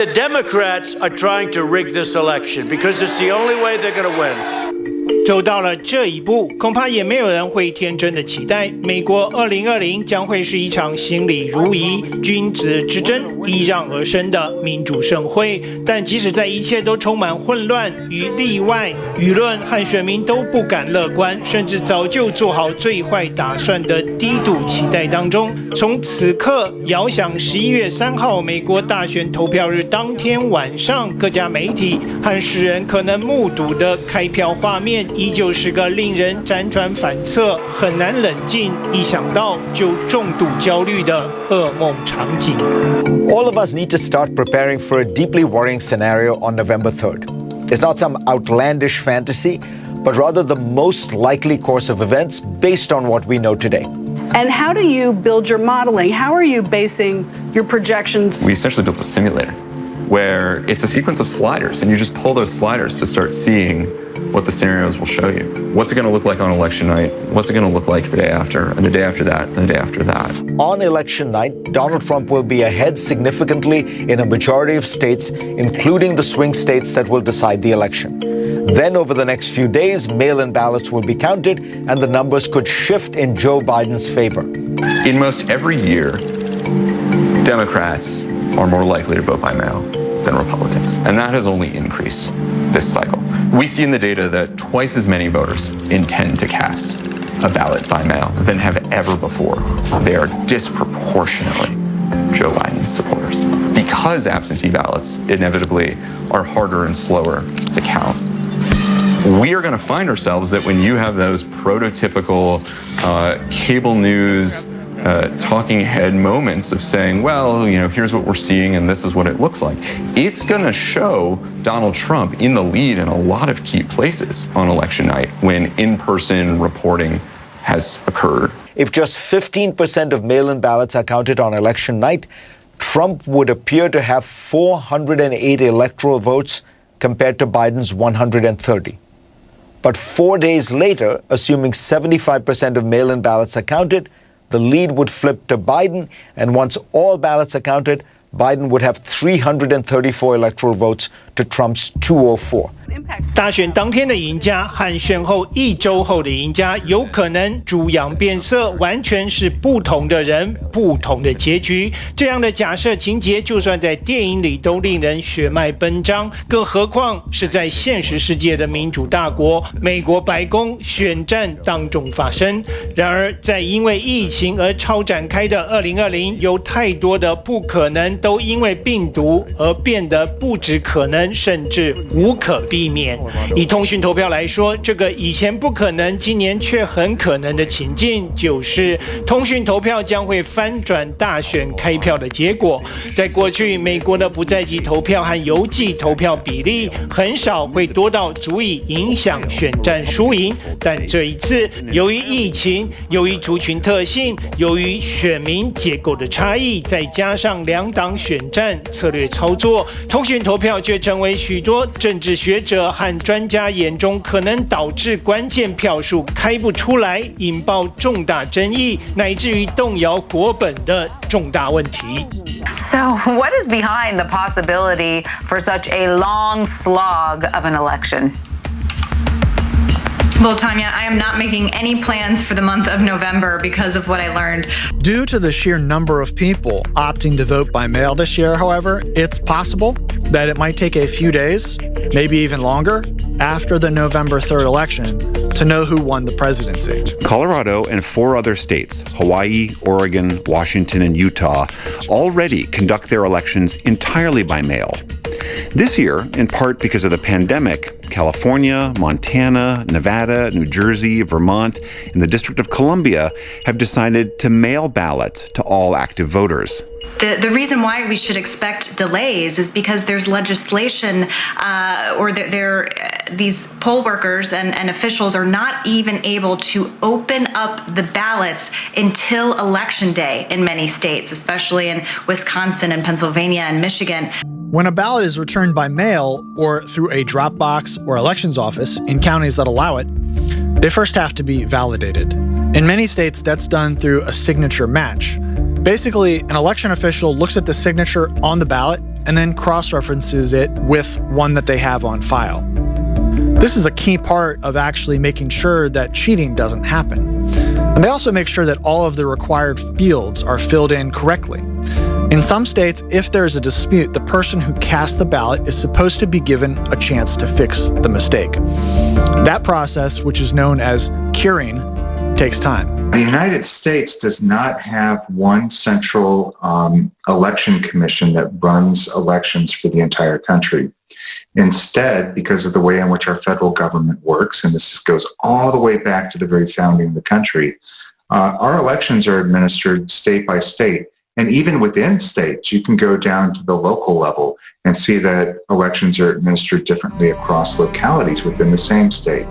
The Democrats are trying to rig this election because it's the only way they're going to win. 走到了这一步，恐怕也没有人会天真的期待美国2020将会是一场行礼如仪、君子之争依让而生的民主盛会。但即使在一切都充满混乱与例外，舆论和选民都不敢乐观，甚至早就做好最坏打算的低度期待当中，从此刻遥想11月3号美国大选投票日当天晚上，各家媒体和世人可能目睹的开票画面。依旧是个令人辗转反侧、很难冷静，一想到就重度焦虑的噩梦场景。All of us need to start preparing for a deeply worrying scenario on November 3rd. It's not some outlandish fantasy, but rather the most likely course of events based on what we know today. And how do you build your modeling? How are you basing your projections? We essentially built a simulator where it's a sequence of sliders, and you just pull those sliders to start seeing what the scenarios will show you. What's it going to look like on election night? What's it going to look like the day after, and the day after that, and the day after that? On election night, Donald Trump will be ahead significantly in a majority of states, including the swing states that will decide the election. Then over the next few days, mail-in ballots will be counted, and the numbers could shift in Joe Biden's favor. In most every year, Democrats are more likely to vote by mail than Republicans, and that has only increased this cycle. We see in the data that twice as many voters intend to cast a ballot by mail than have ever before. They are disproportionately Joe Biden supporters because absentee ballots inevitably are harder and slower to count. We are going to find ourselves that when you have those prototypical cable news talking head moments of saying, well, you know, here's what we're seeing and this is what it looks like. It's going to show Donald Trump in the lead in a lot of key places on election night when in-person reporting has occurred. If just 15% of mail-in ballots are counted on election night, Trump would appear to have 408 electoral votes compared to Biden's 130. But 4 days later, assuming 75% of mail-in ballots are counted, the lead would flip to Biden, and once all ballots are counted, Biden would have 334 electoral votes to Trump's 204. 大选当天的赢家和选后1周后的赢家，有可能猪羊变色，完全是不同的人，不同的结局。这样的假设情节，就算在电影里都令人血脉奔张，更何况是在现实世界的民主大国美国白宫选战当中发生。然而，在因为疫情而超展开的2020，有太多的不可能都因为病毒而变得不只可能，甚至无可避免。以通讯投票来说，这个以前不可能，今年却很可能的情境，就是通讯投票将会翻转大选开票的结果。在过去，美国的不在籍投票和邮寄投票比例很少会多到足以影响选战输赢，但这一次，由于疫情，由于族群特性，由于选民结构的差异，再加上两党选战策略操作，通讯投票却成为许多政治学者和专家眼中可能导致关键票数开不出来，引爆重大争议，乃至于动摇国本的重大问题。So, what is behind the possibility for such a long slog of an election? Well, Tanya, I am not making any plans for the month of November because of what I learned. Due to the sheer number of people opting to vote by mail this year, however, it's possible that it might take a few days, maybe even longer, after the November 3rd election to know who won the presidency. Colorado and 4 other states, Hawaii, Oregon, Washington, and Utah, already conduct their elections entirely by mail. This year, in part because of the pandemic, California, Montana, Nevada, New Jersey, Vermont, and the District of Columbia have decided to mail ballots to all active voters. The reason why we should expect delays is because there's legislation or these poll workers and officials are not even able to open up the ballots until Election Day in many states, especially in Wisconsin and Pennsylvania and Michigan. When a ballot is returned by mail or through a drop box or elections office in counties that allow it, they first have to be validated. In many states, that's done through a signature match. Basically, an election official looks at the signature on the ballot and then cross-references it with one that they have on file. This is a key part of actually making sure that cheating doesn't happen. And they also make sure that all of the required fields are filled in correctly. In some states, if there's a dispute, the person who cast the ballot is supposed to be given a chance to fix the mistake. That process, which is known as curing, takes time. The United States does not have one central election commission that runs elections for the entire country. Instead, because of the way in which our federal government works, and this goes all the way back to the very founding of the country, our elections are administered state by state. And even within states, you can go down to the local level and see that elections are administered differently across localities within the same state.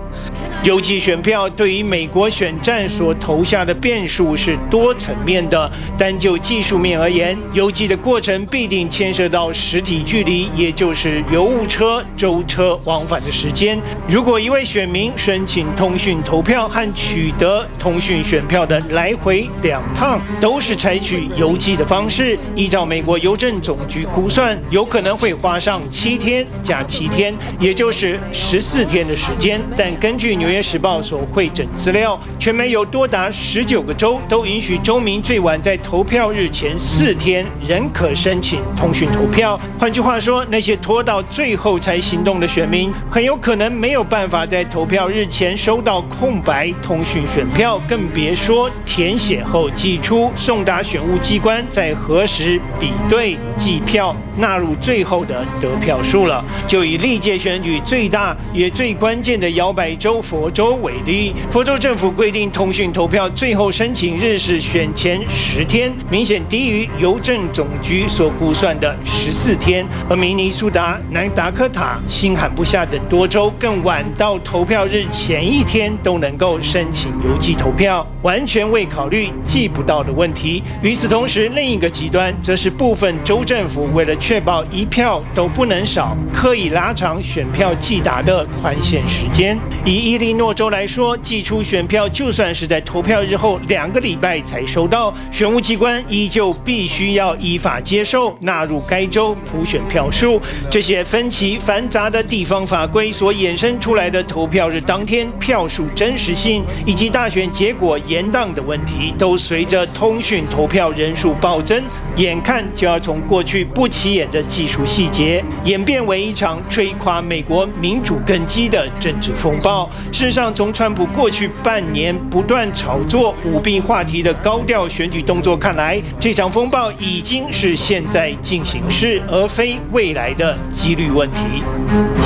邮寄选票对于美国选战所投下的变数是多层面的，单就技术面而言，邮寄的过程必定牵涉到实体距离，也就是邮务车、舟车往返的时间。如果一位选民申请通讯投票和取得通讯选票的来回2趟都是采取邮寄的方式，依照美国邮政总局估算，有可能会花上7天加7天，也就是14天的时间。但根据《纽约时报》所汇整资料，全美有多达19个州都允许州民最晚在投票日前4天仍可申请通讯投票。换句话说，那些拖到最后才行动的选民，很有可能没有办法在投票日前收到空白通讯选票，更别说填写后寄出，送达选务机关再核实、比对、计票，纳入最后的得票数了。就以历届选举最大也最关键的摇摆州佛州为例，佛州政府规定通讯投票最后申请日是选前10天，明显低于邮政总局所估算的14天。而明尼苏达、南达科塔、新罕布夏等多州更晚到投票日前1天都能够申请邮寄投票，完全未考虑寄不到的问题。与此同时，另一个极端则是部分州政府为了确保一票都不能少，刻意拉长选票寄达的宽限时间。以伊利诺州来说，寄出选票就算是在投票日后2个礼拜才收到，选务机关依旧必须要依法接受，纳入该州普选票数。这些分歧繁杂的地方法规所衍生出来的投票日当天票数真实性以及大选结果延宕的问题，都随着通讯投票人数暴增，眼看就要从过去不起眼的技术细节演变为一场摧垮美国民主根基的政治风暴。事实上，从川普过去半年不断炒作舞弊话题的高调选举动作看来，这场风暴已经是现在进行式，而非未来的几率问题。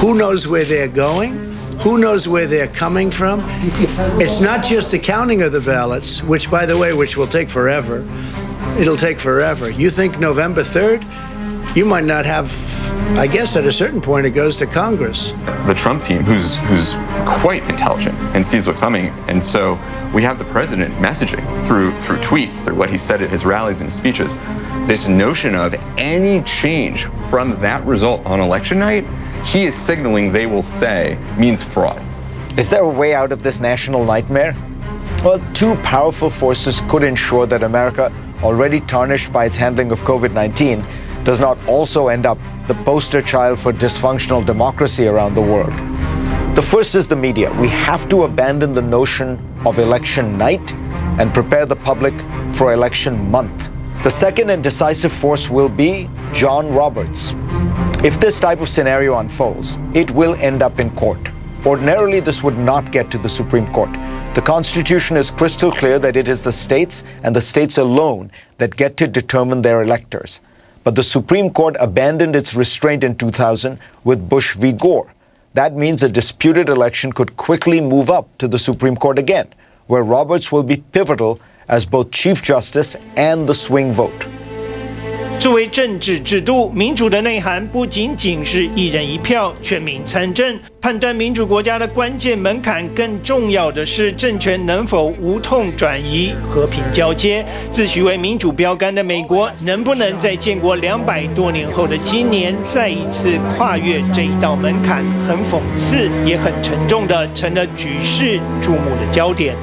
Who knows where they're going? Who knows where they're coming from? It's not just the counting of the ballots, which, by the way, will take forever. It'll take forever. You think November 3rd? You might not have, I guess at a certain point it goes to Congress. The Trump team, who's quite intelligent and sees what's coming, and so we have the president messaging through tweets, through what he said at his rallies and speeches, this notion of any change from that result on election night, he is signaling they will say means fraud. Is there a way out of this national nightmare? Well, two powerful forces could ensure that America, already tarnished by its handling of COVID-19, does not also end up the poster child for dysfunctional democracy around the world. The first is the media. We have to abandon the notion of election night and prepare the public for election month. The second and decisive force will be John Roberts. If this type of scenario unfolds, it will end up in court. Ordinarily, this would not get to the Supreme Court. The Constitution is crystal clear that it is the states and the states alone that get to determine their electors. But the Supreme Court abandoned its restraint in 2000 with Bush v. Gore. That means a disputed election could quickly move up to the Supreme Court again, where Roberts will be pivotal as both Chief Justice and the swing vote. 作为政治制度，民主的内涵不仅仅是一人一票、全民参政。判断民主国家的关键门槛，更重要的是政权能否无痛转移、和平交接。自诩为民主标杆的美国，能不能在建国200多年后的今年，再一次跨越这一道门槛，很讽刺，也很沉重的成了举世注目的焦点。